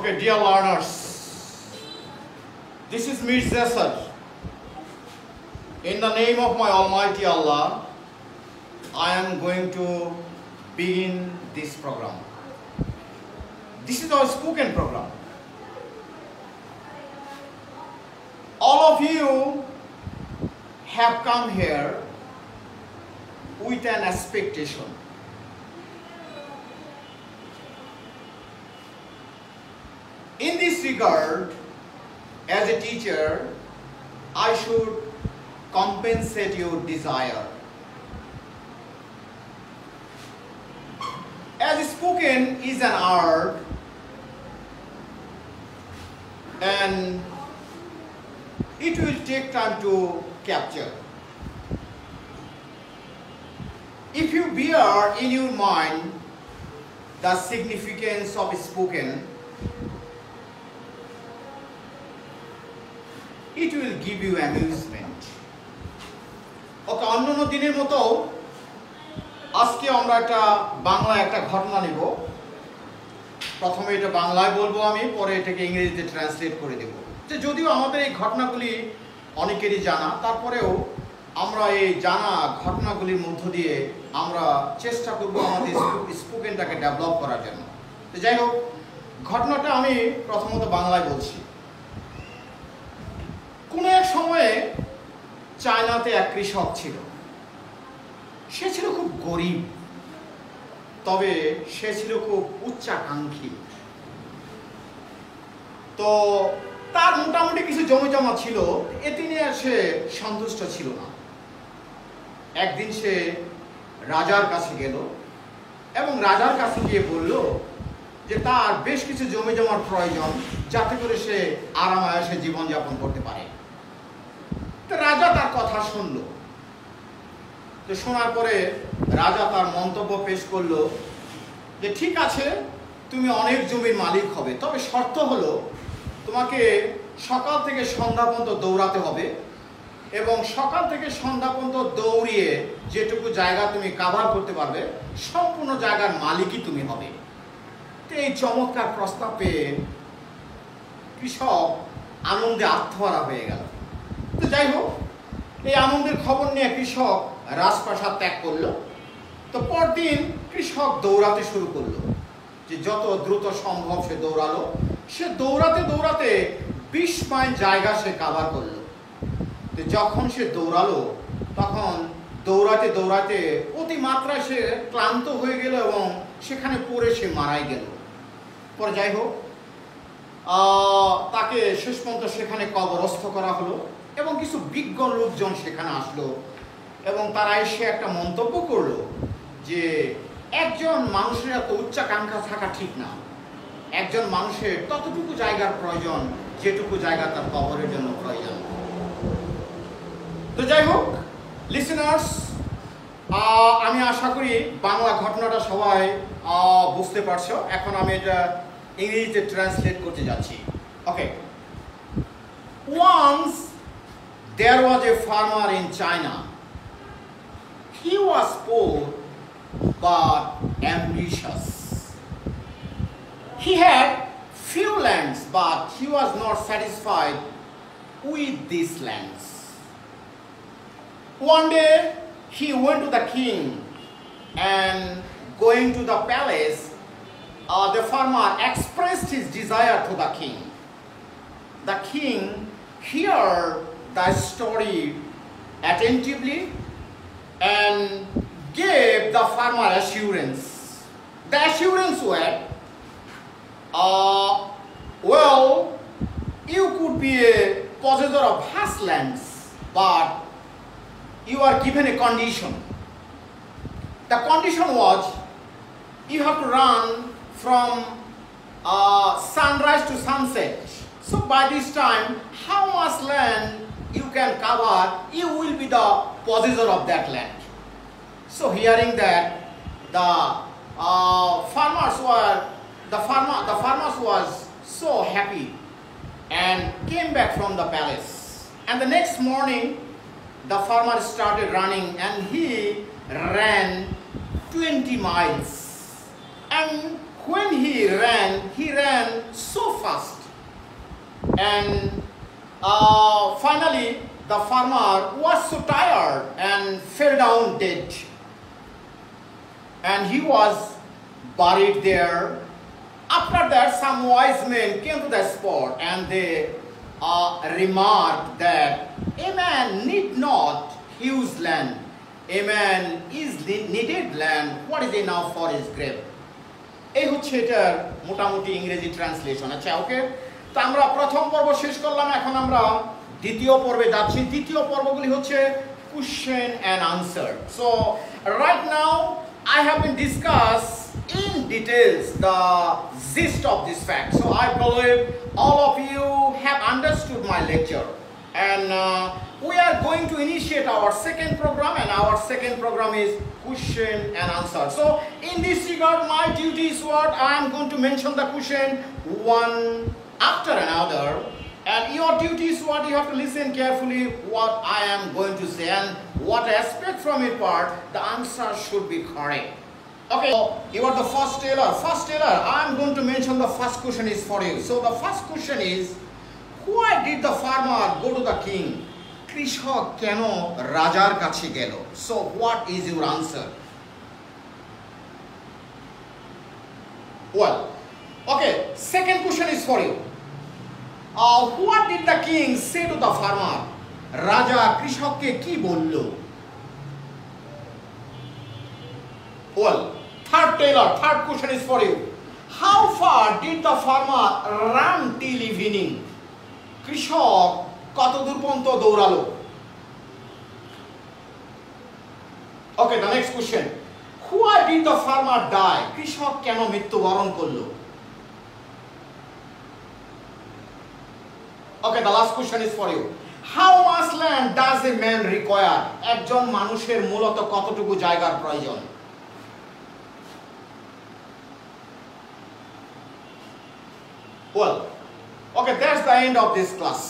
Okay, dear learners, this is Mir Zesar. In the name of my Almighty Allah, I am going to begin this program. This is our spoken program. All of you have come here with an expectation. In this regard, as a teacher, I should compensate your desire. As spoken is an art, and it will take time to capture. If you bear in your mind the significance of spoken, it will give you amusement. ওকে, অন্যান্য দিনের মতো আজকে আমরা একটা বাংলা একটা ঘটনা নেব। প্রথমে এটা বাংলায় বলবো আমি, পরে এটাকে ইংরেজিতে ট্রান্সলেট করে দেব। যে যদিও আমাদের এই ঘটনাগুলি অনেকেরই জানা, তারপরেও আমরা এই জানা ঘটনাগুলির মধ্য দিয়ে আমরা চেষ্টা করব আমাদের স্পোকেনটাকে ডেভেলপ করার জন্য। তো যাই হোক, ঘটনাটা আমি প্রথমত বাংলায় বলছি। কোনো এক সময়ে চায়নাতে এক কৃষক ছিল। সে ছিল খুব গরিব, তবে সে ছিল খুব উচ্চাকাঙ্ক্ষী। তো তার মোটামুটি কিছু জমি জমা ছিল, এতে নিয়ে সে সন্তুষ্ট ছিল না। একদিন সে রাজার কাছে গেল এবং রাজার কাছে গিয়ে বলল যে তার বেশ কিছু জমি জমার প্রয়োজন, যাতে করে সে আরাম আয়েসে জীবনযাপন করতে পারে। তো রাজা তার কথা শুনল। তো শোনার পরে রাজা তার মন্তব্য পেশ করলো যে ঠিক আছে, তুমি অনেক জমির মালিক হবে, তবে শর্ত হলো তোমাকে সকাল থেকে সন্ধ্যা পর্যন্ত দৌড়াতে হবে এবং সকাল থেকে সন্ধ্যা পর্যন্ত দৌড়িয়ে যেটুকু জায়গা তুমি কাভার করতে পারবে সম্পূর্ণ জায়গার মালিকই তুমি হবে। তো এই চমৎকার প্রস্তাব পেয়ে কৃষক আনন্দে আত্মহারা হয়ে গেল। তো যাই হোক, এই আনন্দের খবর নিয়ে কৃষক রাজপ্রাসাদ ত্যাগ করলো। তো পরদিন কৃষক দৌড়াতে শুরু করলো, যে যত দ্রুত সম্ভব সে দৌড়ালো। সে দৌড়াতে দৌড়াতে 20 মাইল জায়গা সে কাভার করলো। তো যখন সে দৌড়ালো, তখন দৌড়াতে দৌড়াতে অতিমাত্রায় সে ক্লান্ত হয়ে গেল এবং সেখানে পড়ে সে মারাই গেল। পরে যাই হোক, তাকে শেষ পর্যন্ত সেখানে কবরস্থ করা হলো এবং কিছু বিজ্ঞ লোকজন সেখানে আসলো এবং তারা এসে একটা মন্তব্য করলো যে একজন মানুষের এত উচ্চাকাঙ্ক্ষা থাকা ঠিক না। একজন মানুষের ততটুকু জায়গার প্রয়োজন যেটুকু জায়গা তার কবরের জন্য প্রয়োজন। তো যাই হোক লিসেনার্স, আমি আশা করি বাংলা ঘটনাটা সবাই বুঝতে পারছো। এখন আমি এটা ইংরেজিতে ট্রান্সলেট করতে যাচ্ছি। ওকে, once there was a farmer in China. He was poor but ambitious. He had few lands, but he was not satisfied with these lands. One day he went to the king, and going to the palace, the farmer expressed his desire to the king. The king heard the story attentively and gave the farmer assurance. The assurance was, well, you could be a possessor of vast lands, but you are given a condition. The condition was, you have to run from sunrise to sunset. So by this time, how much land you can cover, you will be the possessor of that land. So hearing that, the farmers was so happy and came back from the palace. And the next morning, the farmer started running, and he ran 20 miles. And when he ran so fast. And finally, the farmer was so tired and fell down dead. And he was buried there. After that, some wise men came to the spot and they remarked that a man need not use land. A man is needed land. What is enough for his grave? এই হচ্ছে এটার মোটামুটি ইংরেজি translation. আচ্ছা, ওকে, তো আমরা প্রথম পর্ব শেষ করলাম, এখন আমরা দ্বিতীয় পর্বে যাচ্ছি। দ্বিতীয় পর্বগুলি হচ্ছে question and answer. So right now I have been discussed in details the gist of this fact. So I believe all of you have understood my lecture. And we are going to initiate our second program, and our second program is question and answer. So in this regard, my duty is what? I am going to mention the question one after another. And your duty is what? You have to listen carefully what I am going to say, and what aspect from it part, the answer should be correct. Okay, so you are the first tailor. First tailor, I am going to mention the first question is for you. So the first question is, why did the farmer go to the king? কৃষক কেন রাজার কাছে গেল? So what is your answer? Well, okay, second question is for you. What did the king say to the farmer? রাজা কৃষককে কি বলল? Well, third tailor, third question is for you. How far did the farmer run till evening? কৃষক কত দূর পর্যন্ত দৌড়ালো? Okay, the next question. Why did the farmer die? কৃষক কেন মৃত্যুবরণ করলো? Okay, the last question is for you. How much land does a man require? একজন মানুষের মূলত কতটুকু জায়গার প্রয়োজন? Well, okay, that's the end of this class.